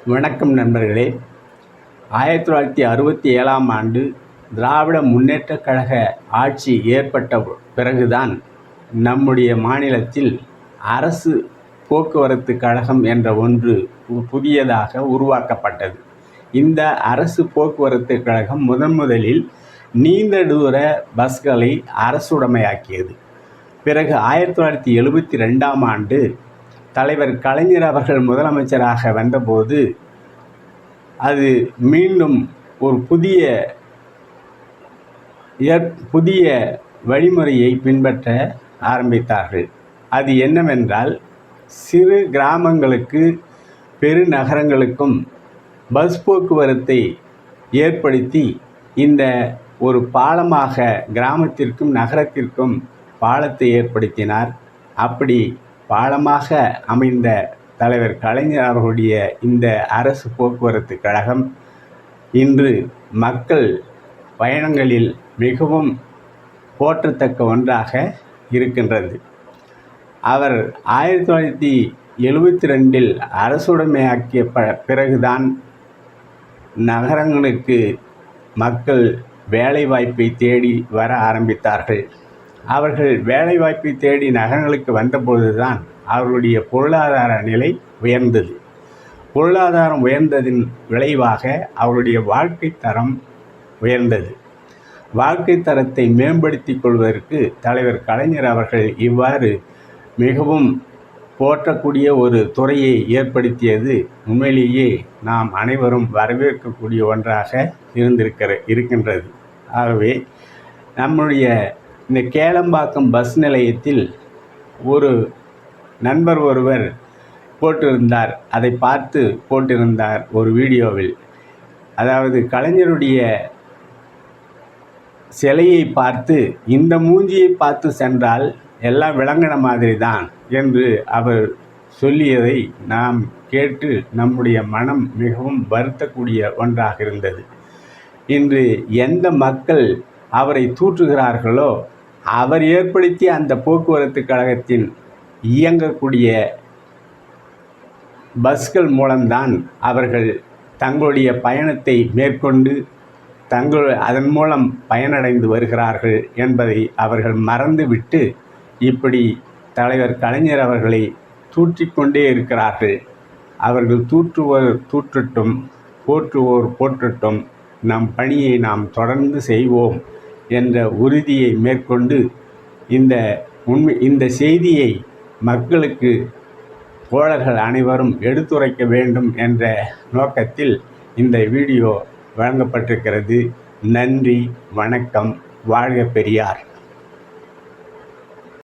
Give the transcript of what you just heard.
வணக்கம் நண்பர்களே. 1967ஆம் ஆண்டு திராவிட முன்னேற்றக் கழக ஆட்சி ஏற்பட்ட பிறகுதான் நம்முடைய மாநிலத்தில் அரசு போக்குவரத்து கழகம் என்ற ஒன்று புதியதாக உருவாக்கப்பட்டது. இந்த அரசு போக்குவரத்து கழகம் முதலில் நீண்ட தூர பஸ்களை அரசுடைமையாக்கியது. பிறகு 1972ஆம் ஆண்டு தலைவர் கலைஞர் அவர்கள் முதலமைச்சராக வந்தபோது அது மீண்டும் ஒரு புதிய வழிமுறையை பின்பற்ற ஆரம்பித்தார்கள். அது என்னவென்றால், சிறு கிராமங்களுக்கு பெருநகரங்களுக்கும் பஸ் போக்குவரத்தை ஏற்படுத்தி இந்த ஒரு பாலமாக கிராமத்திற்கும் நகரத்திற்கும் பாலத்தை ஏற்படுத்தினார். அப்படி பாலமாக அமைந்த தலைவர் கலைஞர் அவர்களுடைய இந்த அரசு போக்குவரத்து கழகம் இன்று மக்கள் பயணங்களில் மிகவும் போற்றத்தக்க ஒன்றாக இருக்கின்றது. அவர் 1972இல் அரசுடைமையாக்கிய பிறகுதான் நகரங்களுக்கு மக்கள் வேலைவாய்ப்பை தேடி வர ஆரம்பித்தார்கள். அவர்கள் வேலைவாய்ப்பை தேடி நகரங்களுக்கு வந்தபொழுதுதான் அவர்களுடைய பொருளாதார நிலை உயர்ந்தது. பொருளாதாரம் உயர்ந்ததின் விளைவாக அவருடைய வாழ்க்கை தரம் உயர்ந்தது. வாழ்க்கை தரத்தை மேம்படுத்திக் கொள்வதற்கு தலைவர் கலைஞர் அவர்கள் இவ்வாறு மிகவும் போற்றக்கூடிய ஒரு துறையை ஏற்படுத்தியது உண்மையிலேயே நாம் அனைவரும் வரவேற்கக்கூடிய ஒன்றாக இருக்கின்றது. ஆகவே நம்முடைய இந்த கேளம்பாக்கம் பஸ் நிலையத்தில் ஒரு நண்பர் ஒருவர் போட்டிருந்தார். அதை பார்த்து போட்டிருந்தார் ஒரு வீடியோவில். அதாவது, கலைஞருடைய சிலையை பார்த்து இந்த மூஞ்சியை பார்த்து சென்றால் எல்லாம் விளங்கின மாதிரி தான் என்று அவர் சொல்லியதை நாம் கேட்டு நம்முடைய மனம் மிகவும் வருத்தக்கூடிய ஒன்றாக இருந்தது. இன்று எந்த மக்கள் அவரை தூற்றுகிறார்களோ, அவர் ஏற்படுத்திய அந்த போக்குவரத்து கழகத்தின் இயங்கக்கூடிய பஸ்கள் மூலம்தான் அவர்கள் தங்களுடைய பயணத்தை மேற்கொண்டு அதன் மூலம் பயனடைந்து வருகிறார்கள் என்பதை அவர்கள் மறந்துவிட்டு இப்படி தலைவர் கலைஞர் அவர்களை தூற்றிக்கொண்டே இருக்கிறார்கள். அவர்கள் தூற்றுவோர் தூற்றட்டும், போற்றுவோர் போற்றட்டும், நம் பணியை நாம் தொடர்ந்து செய்வோம் என்ற உறுதியை மேற்கொண்டு இந்த செய்தியை மக்களுக்கு தோழர்கள் அனைவரும் எடுத்துரைக்க வேண்டும் என்ற நோக்கத்தில் இந்த வீடியோ வழங்கப்பட்டிருக்கிறது. நன்றி, வணக்கம். வாழ்க பெரியார்.